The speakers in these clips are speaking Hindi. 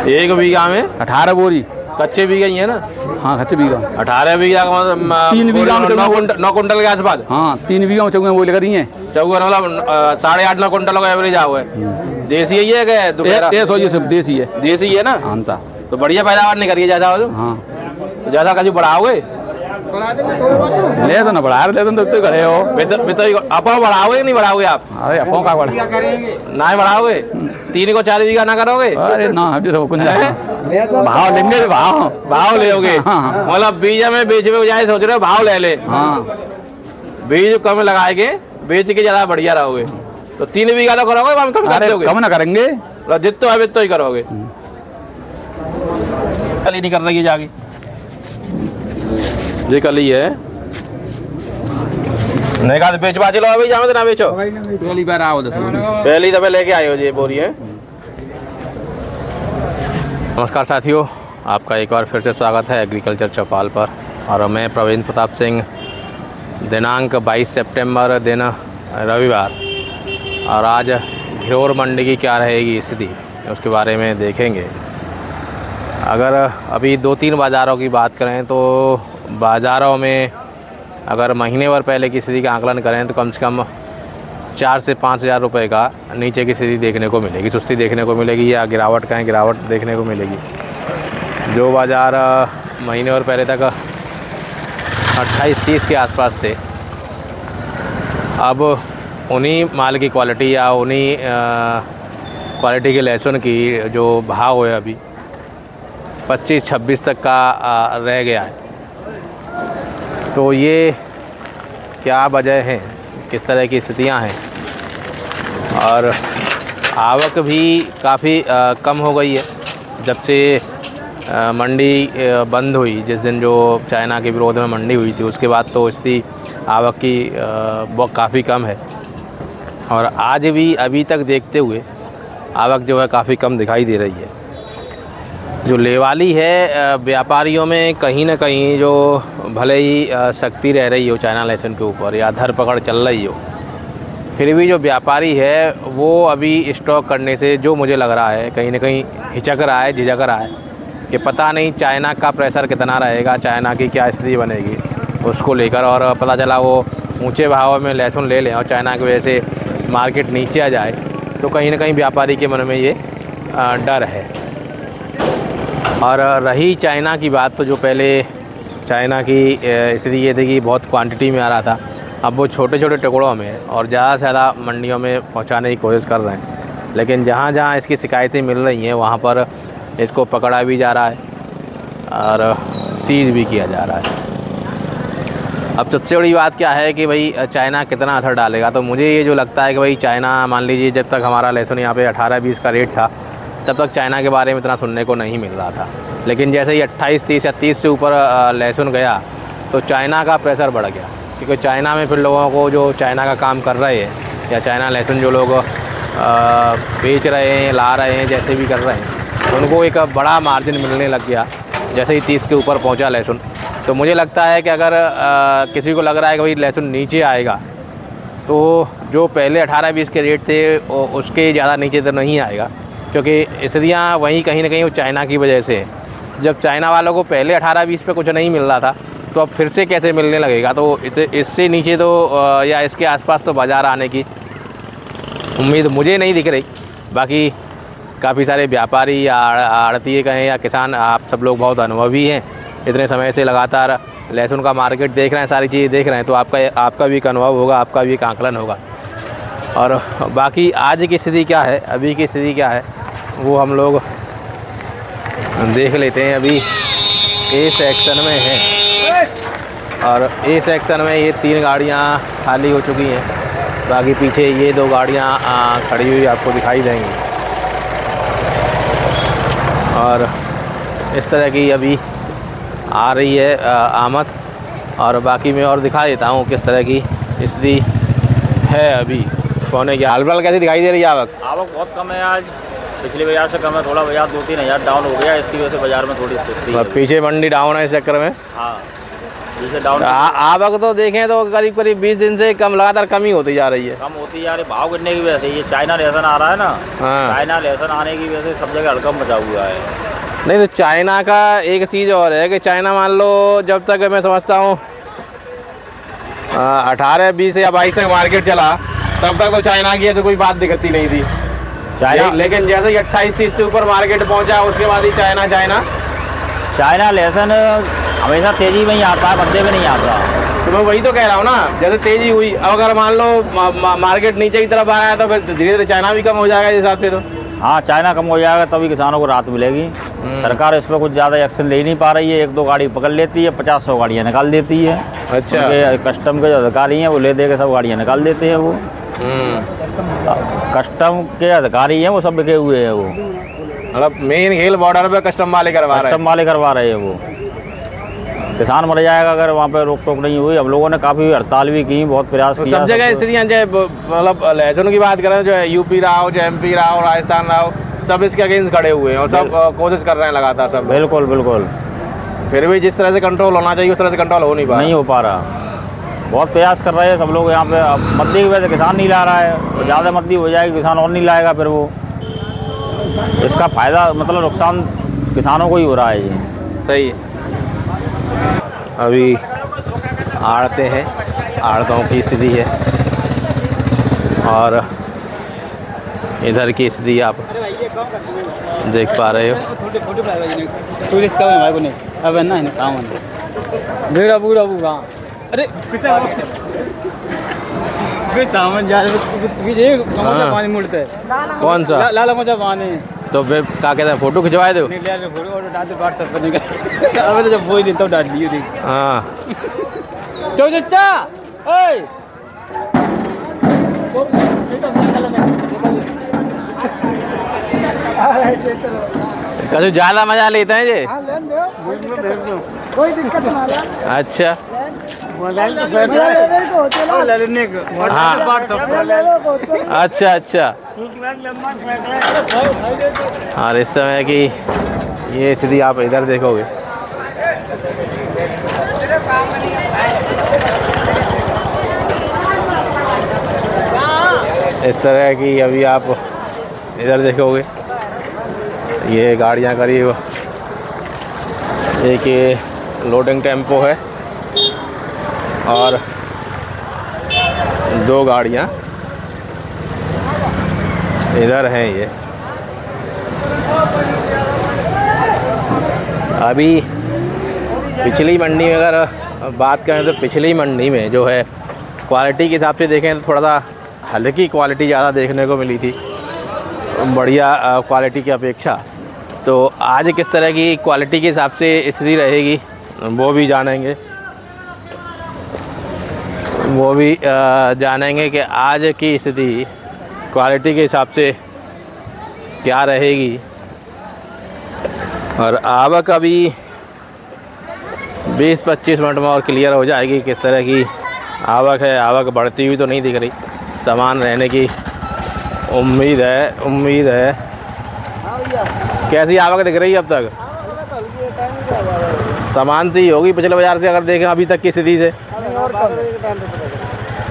1 बीघा में 18 बोरी। कच्चे बीघा ही है ना? हाँ कच्चे बीघा। 18 बीघा का मतलब 3 बीघा में 9 कुंटल के आसपास। हाँ 3 बीघा में चौके वो लेकर ही है। चौका मतलब 8.5-9 कुंटल का एवरेज हुआ है। देसी है ये क्या दोपहर? ये सब देसी है। देसी है ना? हाँ सा। तो बढ़िया पैदावार नहीं करिए ज्यादा। हाँ तो ज्यादा कभी बढ़ाओगे? ले तो ना बढ़ा ले तो खड़े हो। आप बढ़ाओगे नहीं बढ़ाओगे आप? अरे अपो का बढ़ा ना बढ़ाओगे? 3 को 4 बीघा ना करोगे? अरे ना हम सब कुछ भाव लेंगे। भाव ले मतलब बीज में बेच में जाए सोच रहे हो भाव ले ले। हाँ बीज कम लगाएंगे बेच के ज्यादा बढ़िया रहोगे। तो 3 बीघा तो करोगे? हम कम कर दोगे? कम ना करेंगे। जितना है तो ही करोगे। कल ही नहीं कर रही है जाके जी कल ही है। नहीं कहा बेच बाच लो अभी जाओ तो ना बेचो। पहली बार आओ 10 बोरी। पहली दफे लेके आए हो जी बोरी है। नमस्कार साथियों, आपका एक बार फिर से स्वागत है एग्रीकल्चर चौपाल पर। और मैं प्रवीण प्रताप सिंह। दिनांक 22 सितंबर दिन रविवार। और आज घिरौर मंडी की क्या रहेगी स्थिति उसके बारे में देखेंगे। अगर अभी 2-3 बाज़ारों की बात करें तो बाज़ारों में अगर महीने भर पहले की स्थिति का आकलन करें तो कम से कम 4 से 5 हज़ार रुपये का नीचे की स्थिति देखने को मिलेगी, सुस्ती देखने को मिलेगी या गिरावट कहें गिरावट देखने को मिलेगी। जो बाज़ार महीने भर पहले तक 28-30 के आसपास थे, अब उन्हीं माल की क्वालिटी या उन्हीं क्वालिटी के लहसुन की जो भाव है अभी 25-26 तक का रह गया है। तो ये क्या वजह है, किस तरह की स्थितियां हैं। और आवक भी काफ़ी कम हो गई है जब से मंडी बंद हुई। जिस दिन जो चाइना के विरोध में मंडी हुई थी उसके बाद तो स्थिति आवक की काफ़ी कम है। और आज भी अभी तक देखते हुए आवक जो है काफ़ी कम दिखाई दे रही है। जो लेवाली है व्यापारियों में कहीं ना कहीं जो भले ही सख्ती रह रही हो चाइना लहसुन के ऊपर या धरपकड़ चल रही हो, फिर भी जो व्यापारी है वो अभी स्टॉक करने से जो मुझे लग रहा है कहीं ना कहीं हिचक रहा है, झिझक रहा है कि पता नहीं चाइना का प्रेशर कितना रहेगा, चाइना की क्या स्थिति बनेगी उसको लेकर। और पता चला वो ऊंचे भाव में लहसुन ले लें और चाइना की वजह से मार्केट नीचे आ जाए तो कहीं ना कहीं व्यापारी के मन में ये डर है। और रही चाइना की बात, तो जो पहले चाइना की स्थिति ये थी कि बहुत क्वांटिटी में आ रहा था, अब वो छोटे छोटे टुकड़ों में और ज़्यादा से ज़्यादा मंडियों में पहुंचाने की कोशिश कर रहे हैं। लेकिन जहाँ जहाँ इसकी शिकायतें मिल रही हैं वहाँ पर इसको पकड़ा भी जा रहा है और सीज भी किया जा रहा है। अब सबसे बड़ी बात क्या है कि भाई चाइना कितना असर डालेगा। तो मुझे ये जो लगता है कि भाई चाइना, मान लीजिए जब तक हमारा लहसुन यहाँ पे 18-20 का रेट था तब तक चाइना के बारे में इतना सुनने को नहीं मिल रहा था। लेकिन जैसे ही 28-30 या 30 से ऊपर लहसुन गया तो चाइना का प्रेशर बढ़ गया। क्योंकि चाइना में फिर लोगों को जो चाइना का काम कर रहे हैं या चाइना लहसुन जो लोग बेच रहे हैं, ला रहे हैं, जैसे भी कर रहे हैं, उनको एक बड़ा मार्जिन मिलने लग गया जैसे ही 30 के ऊपर पहुंचा लहसुन। तो मुझे लगता है कि अगर किसी को लग रहा है कि भाई लहसुन नीचे आएगा तो जो पहले 18-20 के रेट थे उसके ज़्यादा नीचे तो नहीं आएगा। क्योंकि स्थितियाँ वहीं कहीं ना कहीं वो चाइना की वजह से है। जब चाइना वालों को पहले 18-20 पे कुछ नहीं मिल रहा था तो अब फिर से कैसे मिलने लगेगा। तो इससे नीचे तो या इसके आसपास तो बाज़ार आने की उम्मीद मुझे नहीं दिख रही। बाकी काफ़ी सारे व्यापारी या आड़तिए कहें या किसान, आप सब लोग बहुत अनुभवी हैं, इतने समय से लगातार लहसुन का मार्केट देख रहे हैं, सारी चीज़ें देख रहे हैं, तो आपका भी एक अनुभव होगा, आपका भी एक आंकलन होगा। और बाकी आज की स्थिति क्या है, अभी की स्थिति क्या है, वो हम लोग देख लेते हैं। अभी ए सेक्शन में है और ए सेक्शन में ये 3 गाड़ियाँ खाली हो चुकी हैं। बाकी पीछे ये 2 गाड़ियाँ खड़ी हुई आपको दिखाई देंगी। और इस तरह की अभी आ रही है आमद। और बाकी मैं और दिखा देता हूँ किस तरह की स्थिति है अभी सोने की। हाल कैसी दिखाई दे रही है आवक? आवक बहुत कम है आज, पिछले बाजार से कम है थोड़ा। बाजार 2-3 हज़ार डाउन हो गया, इसकी वजह से बाजार में थोड़ी सुस्ती है। पीछे मंडी डाउन है इस चक्कर में। हाँ, जैसे डाउन आवक तो देखें तो करीब करीब 20 दिन से कम, लगातार कमी होती जा रही है। कम होती जा रही, भाव गिरने की वजह से। ये चाइना लेसन आ रहा है ना, हाँ। चाइना लेसन आने की वजह से सब जगह हड़कम मचा हुआ है। नहीं तो चाइना का एक चीज़ और है कि चाइना मान लो जब तक मैं समझता हूँ 18, 20 या 22 तक मार्केट चला, तब तक तो चाइना की तो कोई बात दिखती नहीं थी चाइना, लेकिन जैसे ही 28-30 से ऊपर मार्केट पहुंचा उसके बाद ही चाइना लेसन हमेशा तेजी में ही आता है, बदले में नहीं आता। तो मैं वही तो कह रहा हूँ ना, जैसे तेजी हुई, अब अगर मान लो मार्केट नीचे की तरफ आया तो फिर धीरे धीरे चाइना भी कम हो जाएगा इस हिसाब से। तो हाँ, चाइना कम हो जाएगा तभी किसानों को राहत मिलेगी। सरकार इस पर कुछ ज़्यादा एक्शन ले नहीं पा रही है। 1-2 गाड़ी पकड़ लेती है, 50-100 गाड़ियाँ निकाल देती है। अच्छा, कस्टम के जो अधिकारी हैं वो ले दे के सब गाड़ियाँ निकाल देते हैं। वो कस्टम के अधिकारी हैं, वो सब बिके हुए हैं। वो मतलब मेन खेल बॉर्डर पे कस्टम वाले करवा रहे हैं। वो किसान मर जाएगा अगर वहाँ पे रोक टोक नहीं हुई। हम लोगों ने काफ़ी हड़ताल भी की, बहुत प्रयास किया। सब जगह स्थितियाँ, मतलब लहसुन की बात करें, जो यूपी रहा हो, जो MP रहा हो, राजस्थान रहा हो, सब इसके अगेंस्ट खड़े हुए हैं और सब कोशिश कर रहे हैं लगातार सब। बिल्कुल बिल्कुल। फिर भी जिस तरह से कंट्रोल होना चाहिए उस तरह से कंट्रोल हो नहीं पा रहा। बहुत प्रयास कर रहे हैं सब लोग यहाँ पे। अब मद्दी की वजह से किसान नहीं ला रहा है, तो ज़्यादा मद्दी हो जाएगी किसान और नहीं लाएगा। फिर वो इसका फ़ायदा मतलब नुकसान किसानों को ही हो रहा है। ये सही है। अभी आड़ते हैं, आड़तों की स्थिति है और इधर की स्थिति आप देख पा रहे हो। अरे सामान जा पानी मुड़ता है। कौन सा? लाला मचा पानी। तो फिर क्या कहते हैं, फोटो खिंचवाए दो? जब वो नहीं तब डाल दिए। हाँ, चो चचा ओए कभी ज़्यादा मजा लेते हैं ये? कोई दिक्कत ना। अच्छा, हाँ, अच्छा। और इस समय की ये स्थिति आप इधर देखोगे। इस तरह की अभी आप इधर देखोगे, ये गाड़ियाँ करीब, एक ये लोडिंग टेम्पो है और 2 गाड़ियाँ इधर हैं। ये अभी पिछली मंडी में अगर बात करें तो पिछली मंडी में जो है क्वालिटी के हिसाब से देखें तो थोड़ा सा हल्की क्वालिटी ज़्यादा देखने को मिली थी, बढ़िया क्वालिटी की अपेक्षा। तो आज किस तरह की क्वालिटी के हिसाब से स्थिति रहेगी वो भी जानेंगे कि आज की स्थिति क्वालिटी के हिसाब से क्या रहेगी। और आवक अभी 20-25 मिनट में और क्लियर हो जाएगी किस तरह की आवक है। आवक बढ़ती हुई तो नहीं दिख रही, समान रहने की उम्मीद है। कैसी आवक दिख रही है अब तक? समान से ही होगी पिछले बाज़ार से अगर देखें अभी तक की स्थिति से।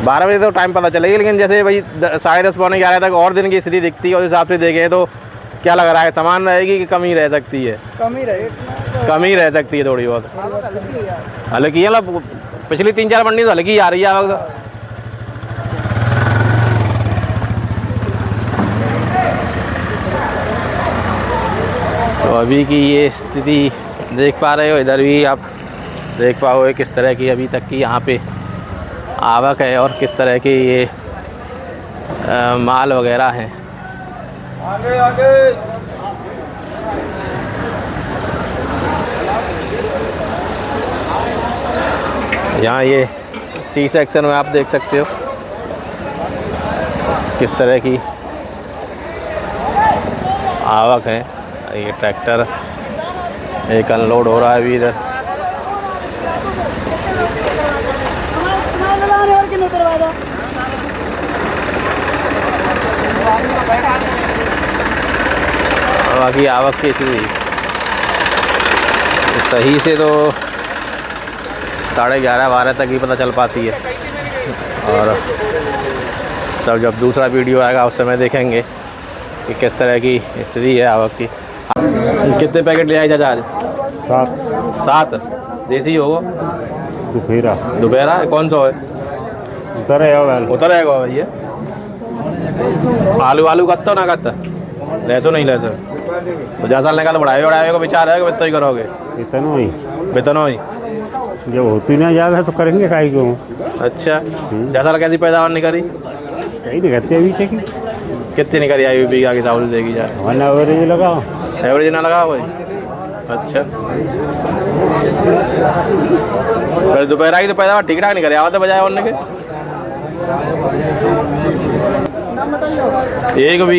12 बजे तो टाइम पता चलेगी, लेकिन जैसे भाई 10:30 पौने 11 तक और दिन की स्थिति दिखती है, उस हिसाब से देखें तो क्या लग रहा है, समान रहेगी कि कमी रह सकती है? कमी रह सकती है थोड़ी बहुत। हल्की मतलब पिछली 3-4 मंडी तो हल्की आ रही है आवक। तो अभी की ये स्थिति देख पा रहे हो, इधर भी आप देख पाओगे किस तरह की अभी तक की यहाँ पे आवक है और किस तरह के ये माल वगैरह हैं। आगे यहाँ ये C सेक्शन में आप देख सकते हो किस तरह की आवक है। ये ट्रैक्टर एक अनलोड हो रहा है अभी इधर। बाकी आवक की स्थिति सही से तो 11:30-12 तक ही पता चल पाती है। और तब जब दूसरा वीडियो आएगा उस समय देखेंगे कि किस तरह की स्थिति है आवक की। कितने पैकेट ले आए चाचा आज? 7 देसी होगा। दोपहरा कौन सा है? उतरेगा भैया। आलू कत्तो ना कत्ता लहसुन नहीं लहसुन तो जैसा लेगा तो बढ़ाए को विचार है कि तो ही करोगे वेतन ही जब होती ना ज़्यादा तो करेंगे काहे क्यों। अच्छा जैसा कैसी पैदावार नहीं करी? सही नहीं करते अभी से कितनी नहीं करी आई बीघा के हिसाब से देगी जाए? एवरेज लगाओ। एवरेज ना लगा भाई। अच्छा फिर दोपहर की तो पैदावार ठीक ठाक नहीं करी आवाज़ बजाय और के एक भी